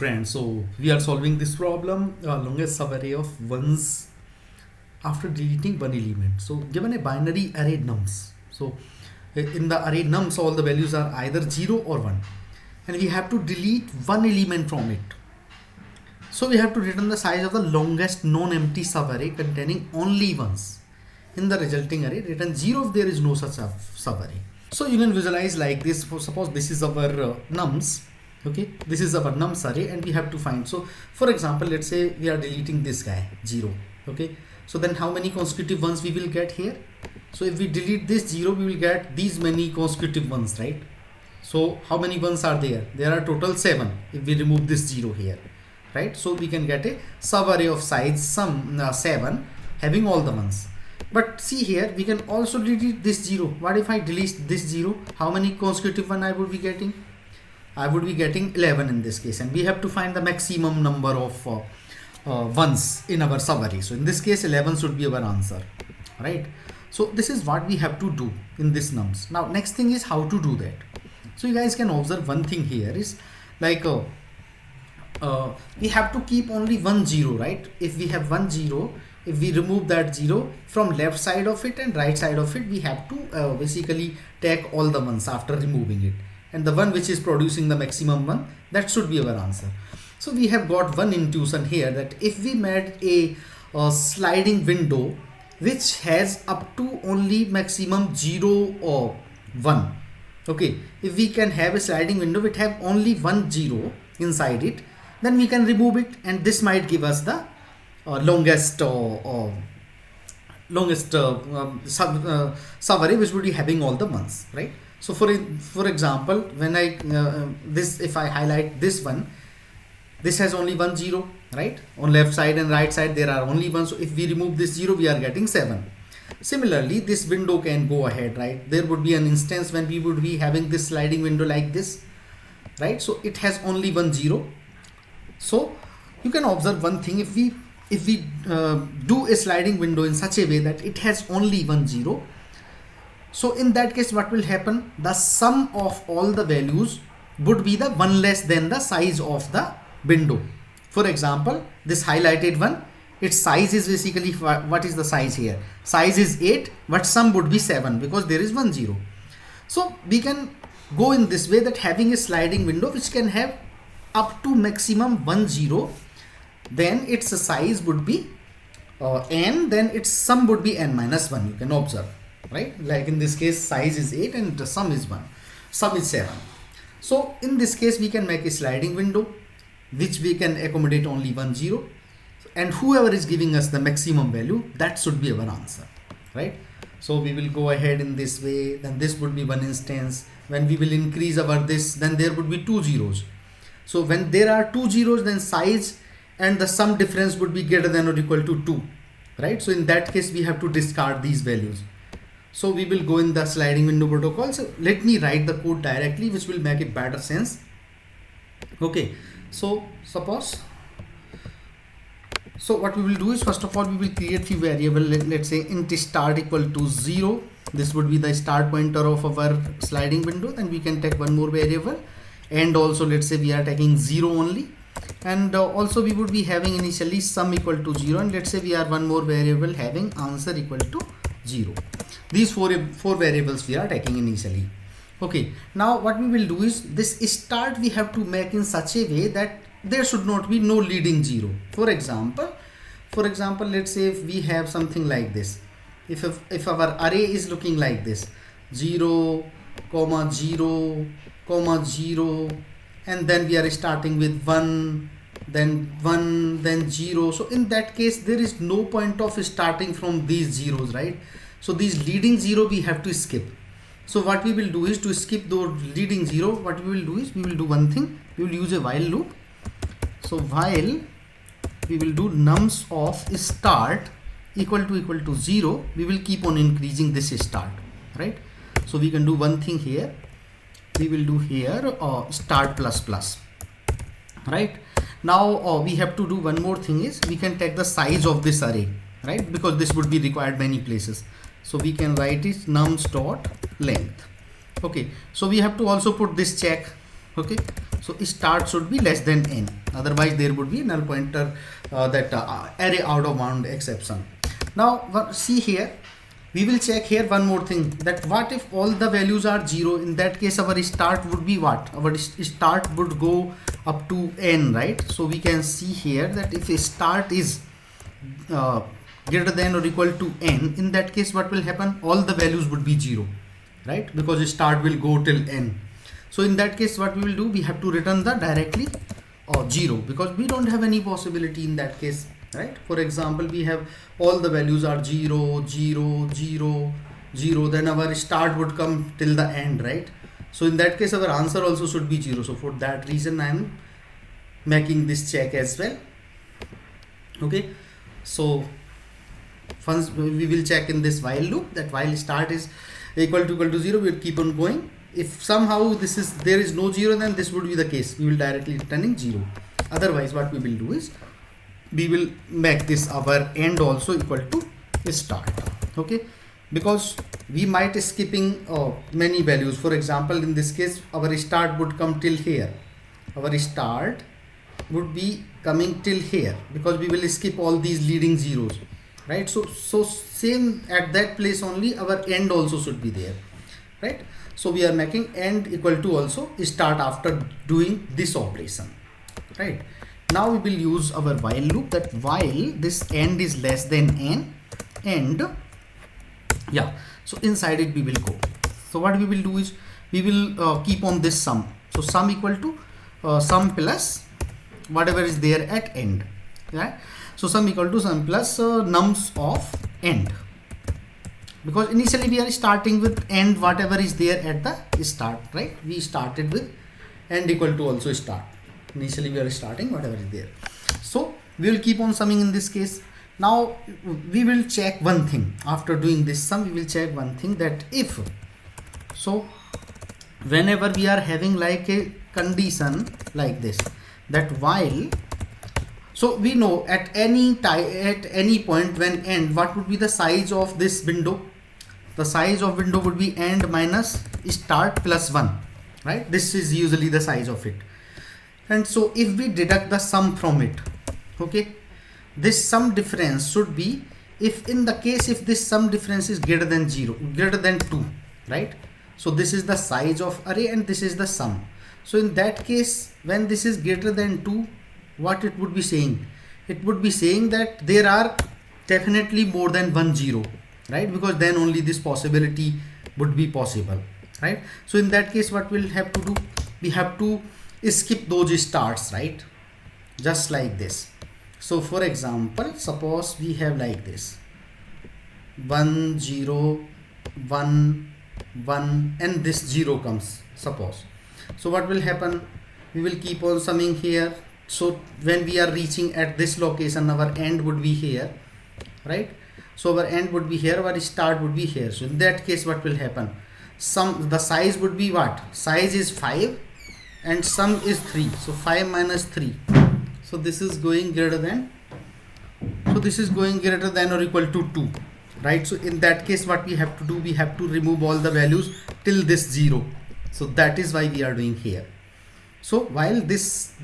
friends, so we are solving this problem, longest subarray of ones after deleting one element. So given a binary array nums, so in the array nums all the values are either 0 or 1 and we have to delete one element from it. So we have to return the size of the longest non-empty subarray containing only ones. In the resulting array, return 0 if there is no such subarray. So you can visualize like this. Suppose this is our nums. Okay, this is our nums array and we have to find. So for example, let's say we are deleting this guy 0. Okay, so then how many consecutive ones we will get here? So if we delete this 0, we will get these many consecutive ones, right? So how many ones are there? There are total 7 if we remove this 0 here, right? So we can get a subarray of size 7 having all the ones. But see here, we can also delete this 0. What if I delete this 0? How many consecutive one I would be getting? I would be getting 11 in this case, and we have to find the maximum number of ones in our subarray. So in this case 11 should be our answer, right? So this is what we have to do in this nums. Now next thing is how to do that. So you guys can observe one thing here is like we have to keep only 1 0, right? If we have 1 0, if we remove that 0 from left side of it and right side of it, we have to basically take all the ones after removing it, and the one which is producing the maximum one, that should be our answer. So we have got one intuition here that if we made a sliding window which has up to only maximum 0 or 1, okay, if we can have a sliding window which have only 1 0 inside it, then we can remove it, and this might give us the longest subarray which would be having all the ones, right? So for example, when I if I highlight this one, this has only 1 0, right? On left side and right side there are only 1, so if we remove this 0 we are getting 7. Similarly, this window can go ahead, right? There would be an instance when we would be having this sliding window like this, right? So it has only 1 0. So you can observe one thing, if we do a sliding window in such a way that it has only 1 0, so in that case what will happen? The sum of all the values would be the one less than the size of the window. For example, this highlighted one, its size is basically, what is the size here? Size is 8, but sum would be 7 because there is 1 0. So we can go in this way, that having a sliding window which can have up to maximum 1 0, then its size would be n, then its sum would be n minus 1. You can observe, right? Like in this case size is 8 and the sum is 1, sum is 7. So in this case we can make a sliding window which we can accommodate only 1 0, and whoever is giving us the maximum value, that should be our answer, right? So we will go ahead in this way, then this would be one instance. When we will increase our this, then there would be 2 zeros. So when there are 2 zeros, then size and the sum difference would be greater than or equal to 2, right? So in that case we have to discard these values. So we will go in the sliding window protocol. So let me write the code directly which will make it better sense. Okay, so suppose, so what we will do is, first of all we will create few variable. Let's say int start equal to 0. This would be the start pointer of our sliding window. Then we can take one more variable, and also let's say we are taking 0 only, and also we would be having initially sum equal to 0, and let's say we are one more variable having answer equal to 0. These four variables we are taking initially. Okay, now what we will do is, this start we have to make in such a way that there should not be no leading 0. For example, let's say if we have something like this, if our array is looking like this, 0, 0, 0, and then we are starting with 1, then 0. So in that case there is no point of starting from these zeros, right? So these leading 0 we have to skip. So what we will do is, to skip those leading 0, what we will do is, we will do one thing, we will use a while loop. So while we will do nums of start equal to 0, we will keep on increasing this start, right? So we can do one thing here, we will do here start plus, right? Now we have to do one more thing, is we can take the size of this array, right? Because this would be required many places. So we can write it nums dot length. Okay, so we have to also put this check. Okay, So start should be less than n, otherwise there would be null pointer array out of bound exception. Now see here, we will check here one more thing, that what if all the values are 0? In that case our start would be what? Our start would go up to n, right? So we can see here that if a start is greater than or equal to n, in that case what will happen? All the values would be 0, right? Because start will go till n. So in that case what we will do, we have to return the directly 0, because we don't have any possibility in that case, right? For example, we have all the values are 0, 0, 0, 0, then our start would come till the end, right? So in that case our answer also should be 0. So for that reason I am making this check as well. Okay, so first we will check in this while loop, that while start is equal to 0, we will keep on going. If somehow there is no 0, then this would be the case, we will directly returning 0. Otherwise what we will do is, we will make this our end also equal to start. Okay, because we might skipping many values. For example, in this case our start would come till here, our start would be coming till here, because we will skip all these leading zeros, right? So same at that place only our end also should be there, right? So we are making end equal to also start after doing this operation, right? Now we will use our while loop, that while this end is less than n, and yeah, so inside it we will go. So what we will do is, we will keep on this sum. So sum equal to sum plus whatever is there at end, right? So sum equal to sum plus nums of end, because initially we are starting with end whatever is there at the start, right? We started with end equal to also start. Initially we are starting whatever is there. So we will keep on summing in this case. Now we will check one thing. After doing this sum, we will check one thing, that if, so whenever we are having like a condition like this, that while, so we know at any time, at any point when end, what would be the size of this window? The size of window would be end minus start plus 1, right? This is usually the size of it. And so if we deduct the sum from it, okay, this sum difference should be, if in the case if this sum difference is greater than 0, greater than 2, right? So this is the size of array and this is the sum. So in that case, when this is greater than 2, what it would be saying? It would be saying that there are definitely more than 1 0, right? Because then only this possibility would be possible, right? So in that case, what we'll have to do? We have to skip those starts, right? Just like this. So for example, suppose we have like this 1 0 1 1 and this 0 comes, suppose. So what will happen? We will keep on summing here. So when we are reaching at this location, our end would be here, right? So our end would be here, our start would be here. So in that case, what will happen? The size would be what? Size is 5 and sum is 3. So 5 minus 3. So this is going greater than, so this is going greater than or equal to 2, right? So in that case, what we have to do? We have to remove all the values till this 0. So that is why we are doing here. So while this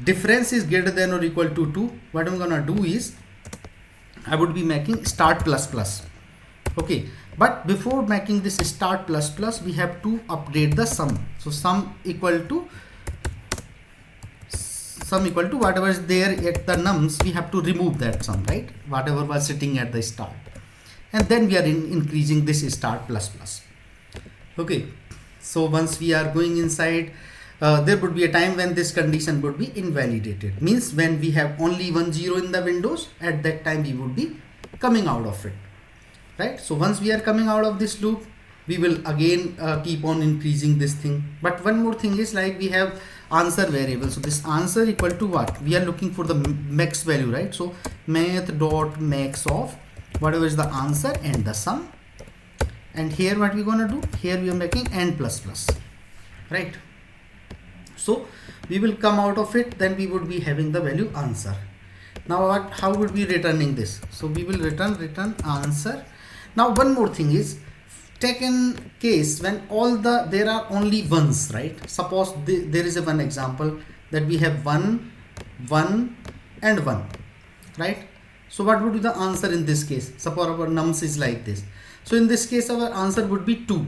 difference is greater than or equal to 2, what I'm gonna do is, I would be making start plus plus. Okay, but before making this start plus plus, we have to update the sum. So sum equal to whatever is there at the nums, we have to remove that sum, right? Whatever was sitting at the start, and then we are increasing this start plus plus. Okay, so once we are going inside, there would be a time when this condition would be invalidated. Means when we have only 1 0 in the windows, at that time we would be coming out of it, right? So once we are coming out of this loop, we will again keep on increasing this thing. But one more thing is, like we have answer variable. So this answer equal to what? We are looking for the max value, right? So math dot max of whatever is the answer and the sum. And here what we're gonna do? Here we are making n plus plus, right? So we will come out of it, then we would be having the value answer. Now what? How would we returning this? So we will return answer. Now one more thing is, taken case when there are only ones, right? Suppose there is a one example that we have 1, 1 and 1, right? So what would be the answer in this case? Suppose our nums is like this. So in this case our answer would be 2.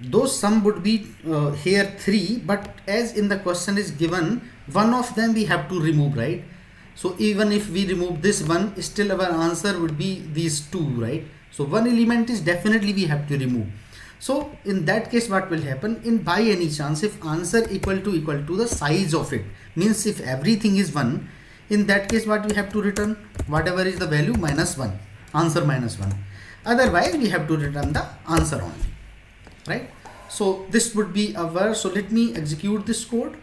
Though sum would be here 3, but as in the question is given, one of them we have to remove, right? So even if we remove this one, still our answer would be these 2, right? So one element is definitely we have to remove. So in that case what will happen, in by any chance if answer equal to the size of it, means if everything is 1, in that case what we have to return, whatever is the value minus 1, answer minus 1. Otherwise we have to return the answer only, right? So this would be our, so let me execute this code.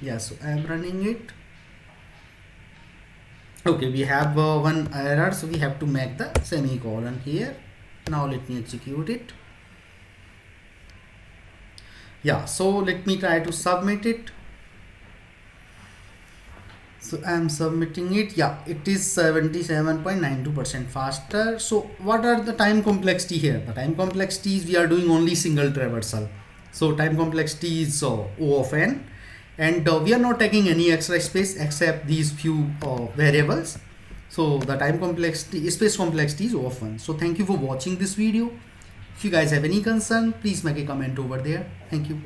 Yeah, so I am running it. Okay, we have one error, so we have to make the semicolon here. Now let me execute it. Yeah, so let me try to submit it. So I am submitting it. Yeah, it is 77.92% faster. So what are the time complexity here? The time complexity is we are doing only single traversal. So time complexity is O of n, and we are not taking any extra space except these few variables. So the time complexity, space complexity is O of 1. So thank you for watching this video. If you guys have any concern, please make a comment over there. Thank you.